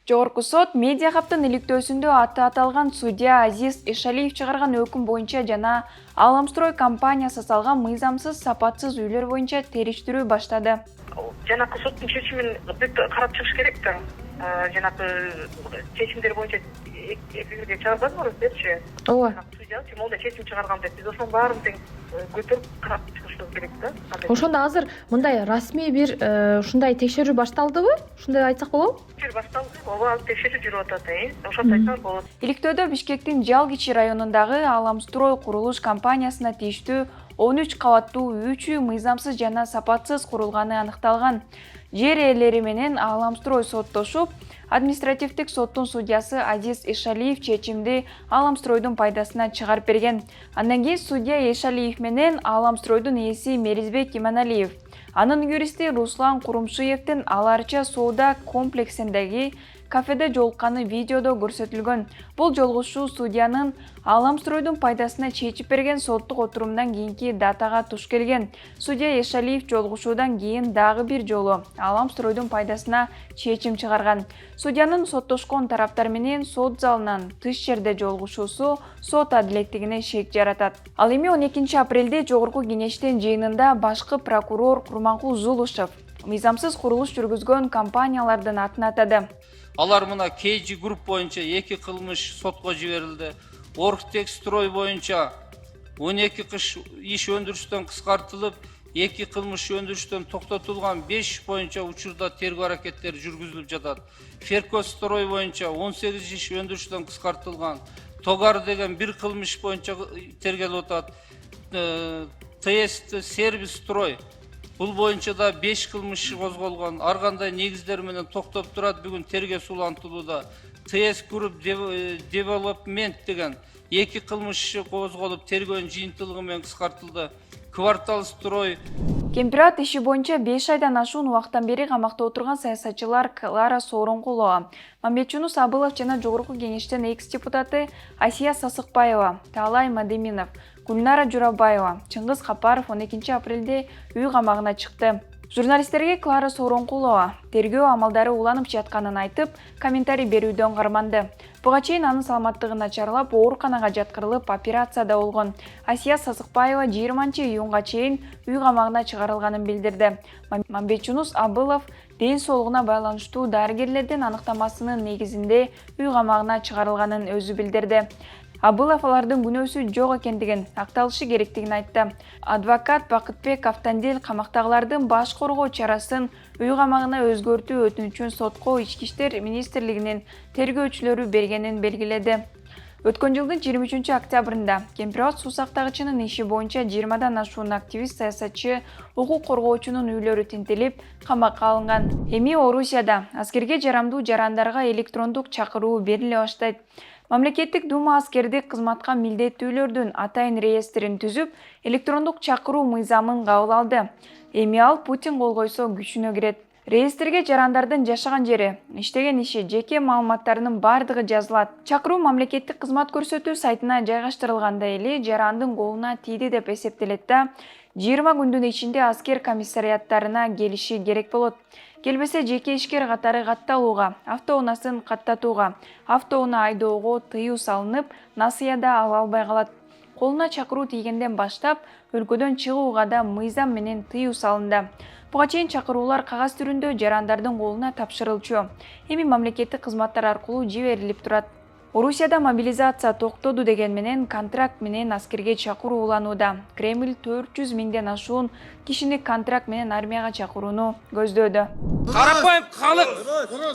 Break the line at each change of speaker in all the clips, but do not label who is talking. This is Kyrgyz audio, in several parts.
Жогорку сот медиа каптын иликтөөсүндө аты аталган судья Азиз Ишалиев чыгарган өкүм боюнча жана Аламстрой компаниясы салган мыйзамсыз сапатсыз үйлөр боюнча териштирүү баштады.
Жанакы соттун чечимин бүт карап чыгыш керек да. Жанакы чечимдер боюнча эфирге чыгарбадыңбы силерчи?
Ооба.
Судья Тимолда чечим чыгарган деп биз ошонун баарын тең көтөрүп карап чыгышыбыз керек да.
Ошондо азыр мындай расмий бир ушундай текшерүү башталдыбы? Ушундай айтсак болобу?
Башталды. Ооба, текшерүү жүрүп атат. Ошонто айтсак болот.
Иликтөөдө Бишкектин Жалгичи районундагы Аламстрой курулуш компаниясына тийиштүү 13 кабаттуу үй мыйзамсыз жана сапатсыз курулганы аныкталган. Жер ээлери менен Аламстрой соттошуп, административдик соттун судьясы Азиз Ишалиев чечимди Аламстройдун пайдасына чыгарып берген. Андан кийин судья Ишалиев менен Аламстройдун ээси Меризбек Иманалиев, анын юристи Руслан Курумшиевдин аларча соода комплексиндеги кафеде жолукканы видеодо көрсөтүлгөн. Бул жолугушуу судьянын Аламстройдун пайдасына чечип берген соттук отурумдан кийинки датага туш келген. Судья Ишалиев жолугушуудан кийин дагы бир жолу Аламстройдун пайдасына чечим чыгарган. Судьянын соттошкон тараптар менен сот залынан тыш жерде жолугушуусу сот адилеттигине шек жаратат. Ал эми 12 апрелде Жогорку кеңештин жыйынында башкы прокурор Курманкул Зулушев мыйзамсыз курулуш жүргүзгөн компаниялардын атын атады.
Алар мына KG групп боюнча 2 кылмыш сотко жиберилди. Оргтекстрой боюнча 12 иш өндүрүштөн кыскартылып, 2 кылмыш өндүрүштөн токтотулган 5 боюнча учурда тергөө аракеттери жүргүзүлүп жатат. Феркострой боюнча 18 иш өндүрүштөн кыскартылган. Тогар деген 1 кылмыш боюнча тергелип атат. ТС сервис строй бул боюнча да 5 кылмыш козголгон. Ар кандай негиздер менен токтоп турат, бүгүн тергөө сулантылууда. ТС Group Development деген 2 кылмыш козголуп, тергөөнүн жыйынтыгы менен кыскартылды. Квартал строй.
Кемпират иши боюнча 5 айдан ашуун убакыттан бери камакта отурган саясатчылар Клара Сооронкулова, Мамбетчунус Абылов жана Жогорку кеңештин экс-депутаты Асия Сасыкбаева, Таалай Мадеминов, Гүлнара Журабаева, Чыңгыз Капаров 12 апрелде үй камагына чыкты. Журналисттерге Клара Сооронкулова тергөө амалдары уланып жатканын айтып, комментарий берүүдөн карманды. Буга чейин анын саламаттыгы начарлап, ооруканага жаткырылып, операцияда болгон. Асия Сасыкбаева 20-июнга чейин үй камагына чыгарылганын билдирди. Мамбетчунус Абылов ден соолугуна байланыштуу дарыгерлердин аныктамасынын негизинде үй камагына чыгарылганын өзү билдирди. Абылов алардын күнөөсү жок экендигин, акталышы керектигин айтты. Адвокат Бакытбек Автандил камактагылардын баш коргоо чарасын үй камагына өзгөртүү өтүнүчүн сотко Ички иштер министрлигинин тергөөчүлөрү бергенин белгиледи. Өткөн жылдын 23 октябрында Кемпират суу сактагычынын иши боюнча 20дан ашуун активист саясатчы, укук коргоочунун үйлөрү тинтелип, камакка алынган. Эми Орусияда аскерге жарамдуу жарандарга электрондук чакыруу бериле баштайт. Мамлекеттик дума аскердик кызматка милдеттүүлөрдүн атайын реестрин түзүп, электрондук чакыруу мыйзамын кабыл алды. Эми ал Путин кол койсо күчүнө кирет. Реестрге жарандардын жашаган жери, иштеген иши, жеке маалыматтарынын бардыгы жазылат. Чакыруу мамлекеттик кызмат көрсөтүү сайтына жайгаштырылганда эле жарандын колуна тийди деп эсептелет да, 20 күндүн ичинде аскер комиссариаттарына келиши керек болот. Келбесе жеке ишкер катары катталууга, автоунаасын каттатууга, автоунаа айдоого тыюу салынып, насыяда ала албай калат. Колуна чакыруу тийгенден баштап, өлкөдөн чыгууга да мыйзам менен тыюу салынды. Буга чейин чакыруулар кагаз түрүндө жарандардын колуна тапшырылчу. Эми мамлекеттик кызматтар аркылуу жиберилип турат. Орусияда мобилизация токтоду деген менен контракт менен аскерге чакыруу уланууда. Кремль 400 миңден ашуун кишини контракт менен армияга чакырууну көздөөдө.
Карапайым халық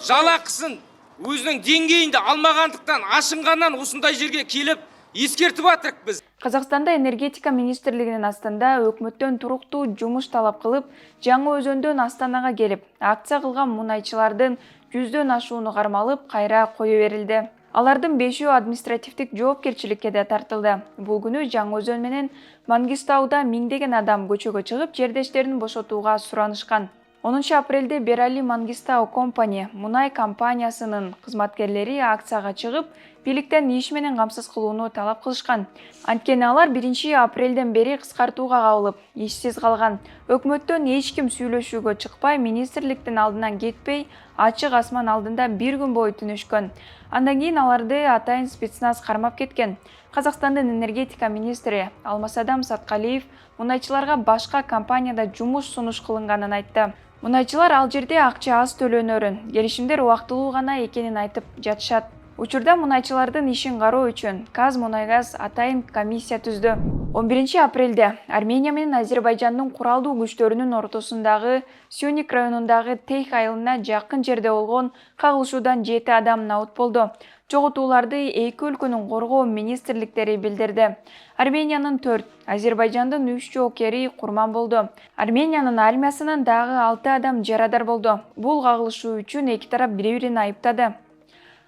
жалақысын өзінің деңгейинде алмагандыктан, ашынгандан ушундай жерге келип эскертип атырык биз.
Казакстанда энергетика министрлигинин астында өкмөттөн туруктуу жумуш талап кылып, Жаңы Өзөндөн Астанага келип, акция кылган мунайчылардын 100дөн ашууну кармалып, кайра кое берилди. Алардын 5-өө административдик жоопкерчиликке да тартылды. Бул күнү Жаңы Өзөн менен Мангистауда миңдеген адам көчөгө чыгып, жердештерин бошотууга суранышкан. 10 апрелде Берали Мангистау компания мунай компаниясынын кызматкерлери акцияга чыгып, бийликтен иш менен камсыз кылууну талап кылышкан. Анткени алар 1 апрелден бери кыскартууга кабылып, ишсиз калган. Өкмөттөн эч ким сүйлөшүүгө чыкпай, министрликтин алдынан кетпей, ачык асман алдында бир күн бою түнөшкөн. Андан кийин аларды атайын спецназ кармап кеткен. Казакстандын энергетика министри Алмасадам Саткалиев мунайчыларга башка компанияда жумуш сунуш кылынганын айтты. Мунайчылар ал жерде акча аз төлөнөрүн, келишимдер убактылуу гана экенин айтып жатышат. Учурда мунайчылардын ишин кароо үчүн Казмунайгаз атайын комиссия түздү. 11 апрелде Армения менен Азербайжандын куралдуу күчтөрүнүн ортосундагы Сюник районундагы Тейх айылына жакын жерде болгон кагылышуудан 7 адам набыт болду. Жоготууларды эки өлкөнүн коргоо министрликтери билдирди. Армениянын 4, Азербайжандын 3 жоокери курман болду. Армениянын армиясынын дагы 6 адам жарадар болду. Бул кагылышуу үчүн эки тарап бири-бирин айыптады.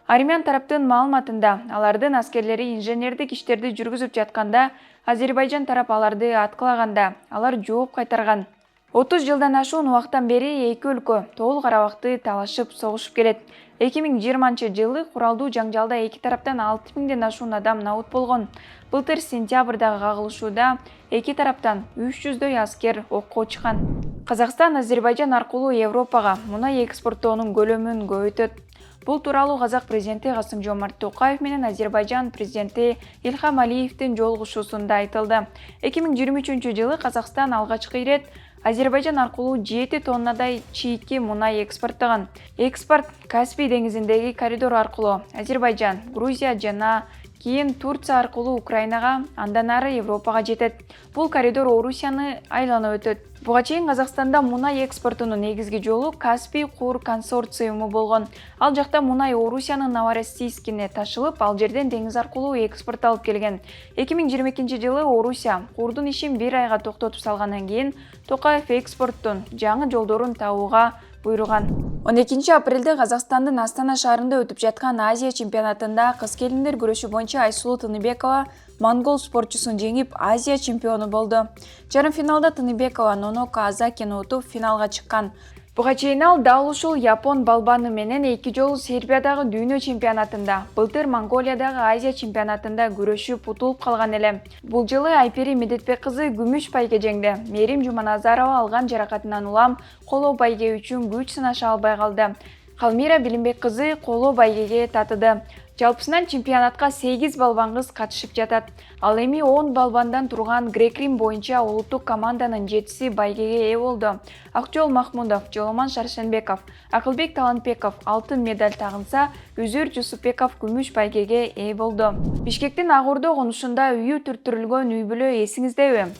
Армян тараптын маалыматында алардын аскерлери инженердик иштерди жүргүзүп жатканда, Азербайжан тарап аларды аткылаганда, алар жооп кайтарган. 30 жылдан ашуун убактан бери эки өлкө Тоол Карабакты талашып, согушуп келет. 2020 жылы куралдуу жаңжалда эки тараптан 6000ден ашуун адам набыт болгон. Былтыр сентябрдагы кагылышууда эки тараптан 300дөй аскер окко чыккан. Казакстан Азербайжан аркылуу Европага мунай экспорттоонун көлөмүн көбөйтөт. Бул тууралуу Казак президенти Касым-Жомарт Токаев менен Азербайжан президенти Илхам Алиевдин жолугушуусунда айтылды. 2023 Казакстан алгачкы ирет Азербайжан аркылуу 7 тоннадай чийки мунай экспорттогон. Экспорт Каспий деңизиндеги коридор аркылуу Азербайжан, Грузия жана кийин Турция аркылуу Украинага, андан ары Европага жетет. Бул коридор Орусияны айланып өтөт. Буга чейин Казакстанда мунай экспортунун негизги жолу Каспий Куур консорциуму болгон. Ал жакта мунай Орусиянын Новороссийскине ташылып, ал жерден деңиз аркылуу экспорт алып келген. 2022 Орусия Куурдун ишин 1 айга токтотуп салгандан кийин Токаев экспорттун жаңы жолдорун табууга буйруган. 12 апрелде Казакстандын Астана шаарында өтүп жаткан Азия чемпионатында кыз-келиндер күрөшү боюнча Айсулуу Тыныбекова монгол спортчусун жеңип Азия чемпиону болду. Жарым финалда Тыныбекова Ноноко Азакини утуп финалга чыккан. Буга чейин ал дал ушул япон балбаны менен 2 жолу Сербиядагы дүйнө чемпионатында, былтыр Монголиядагы Азия чемпионатында күрөшүп утулуп калган эле. Бул жылы Айпери Медетбек кызы күмүш байге жеңди. Мерим Жуманазарова алган жаракатынан улам коло байге үчүн күч сынаша албай калды. Калмира Билимбек кызы коло байгеге татыды. Жалпысынан чемпионатка 8 балбан кыз катышып жатат. Ал эми 10 балбандан турган грек-рим боюнча улуттук команданын 7-си байгеге ээ болду. Акжол Махмудов, Жоломан Шаршенбеков, Акылбек Талантбеков алтын медаль тагынса, Үзүр Жусупбеков күмүш байгеге ээ болду. Бишкектин Ак Ордо конушунда үйү түрттүрүлгөн үй бүлө эсиңиздеби?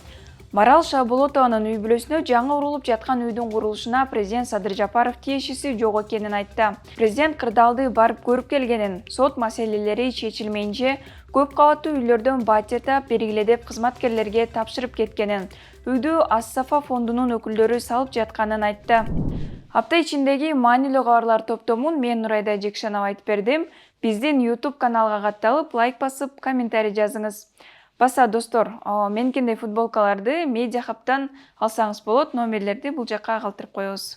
Марал Шабулотованын үй бүлөсүнө жаңы урулуп жаткан үйдүн курулушуна президент Садыр Жапаров тиешеси жок экенин айтты. Президент кырдаалды барып көрүп келгенин, сот маселелери чечилмейинче көп кабаттуу үйлөрдөн батир таап бергиле деп кызматкерлерге тапшырып кеткенин, үйдү Ас-Сафа фондунун өкүлдөрү салып жатканын айтты. Апта ичиндеги маанилүү кабарлар топтомун мен Нурайда Жекшенова айтып бердим. Биздин YouTube каналга катталып, лайк басып, комментарий жазыңыз. Баса достор, меникиндей футболкаларды Медиа Хабтан алсаңыз болот, номерлерди бул жакка калтырып коебуз.